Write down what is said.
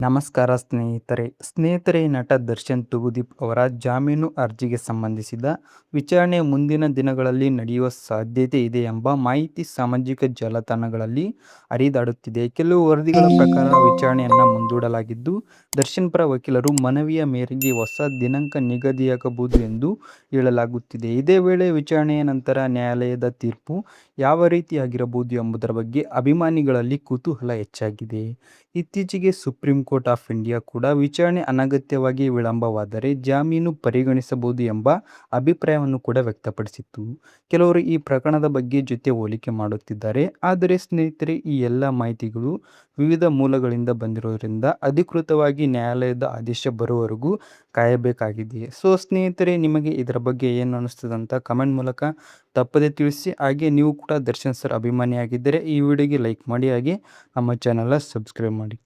ನಮಸ್ಕಾರ ಸ್ನೇಹಿತರೆ ನಟ ದರ್ಶನ್ ತೂಗುದೀಪ್ ಅವರ ಜಾಮೀನು ಅರ್ಜಿಗೆ ಸಂಬಂಧಿಸಿದ ವಿಚಾರಣೆ ಮುಂದಿನ ದಿನಗಳಲ್ಲಿ ನಡೆಯುವ ಸಾಧ್ಯತೆ ಇದೆ ಎಂಬ ಮಾಹಿತಿ ಸಾಮಾಜಿಕ ಜಾಲತಾಣಗಳಲ್ಲಿ ಹರಿದಾಡುತ್ತಿದೆ. ಕೆಲವು ವರದಿಗಳ ಪ್ರಕಾರ ವಿಚಾರಣೆಯನ್ನು ಮುಂದೂಡಲಾಗಿದ್ದು, ದರ್ಶನ್ ಪರ ವಕೀಲರು ಮನವಿಯ ಮೇರೆಗೆ ಹೊಸ ದಿನಾಂಕ ನಿಗದಿಯಾಗಬಹುದು ಎಂದು ಹೇಳಲಾಗುತ್ತಿದೆ. ಇದೇ ವೇಳೆ ವಿಚಾರಣೆಯ ನಂತರ ನ್ಯಾಯಾಲಯದ ತೀರ್ಪು ಯಾವ ರೀತಿಯಾಗಿರಬಹುದು ಎಂಬುದರ ಬಗ್ಗೆ ಅಭಿಮಾನಿಗಳಲ್ಲಿ ಕುತೂಹಲ ಹೆಚ್ಚಾಗಿದೆ. ಇತ್ತೀಚೆಗೆ ಸುಪ್ರೀಂ ಕೋರ್ಟ್ ಆಫ್ ಇಂಡಿಯಾ ಕೂಡ ವಿಚಾರಣೆ ಅನಗತ್ಯವಾಗಿ ವಿಳಂಬವಾದರೆ ಜಾಮೀನು ಪರಿಗಣಿಸಬಹುದು ಎಂಬ ಅಭಿಪ್ರಾಯವನ್ನು ಕೂಡ ವ್ಯಕ್ತಪಡಿಸಿತ್ತು. ಕೆಲವರು ಈ ಪ್ರಕರಣದ ಬಗ್ಗೆ ಜೊತೆ ಹೋಲಿಕೆ ಮಾಡುತ್ತಿದ್ದಾರೆ. ಆದರೆ ಸ್ನೇಹಿತರೆ, ಈ ಎಲ್ಲ ಮಾಹಿತಿಗಳು ವಿವಿಧ ಮೂಲಗಳಿಂದ ಬಂದಿರೋದ್ರಿಂದ ಅಧಿಕೃತವಾಗಿ ನ್ಯಾಯಾಲಯದ ಆದೇಶ ಬರುವವರೆಗೂ ಕಾಯಬೇಕಾಗಿದೆ. ಸ್ನೇಹಿತರೆ, ನಿಮಗೆ ಇದರ ಬಗ್ಗೆ ಏನು ಅನಿಸ್ತದೆ ಅಂತ ಕಮೆಂಟ್ ಮೂಲಕ ತಪ್ಪದೆ ತಿಳಿಸಿ. ಹಾಗೆ ನೀವು ಕೂಡ ದರ್ಶನ್ ಸರ್ ಅಭಿಮಾನಿಯಾಗಿದ್ದರೆ ಈ ವಿಡಿಯೋಗೆ ಲೈಕ್ ಮಾಡಿ, ಹಾಗೆ ನಮ್ಮ ಚಾನಲ್ನ ಸಬ್ಸ್ಕ್ರೈಬ್ ಮಾಡಿ.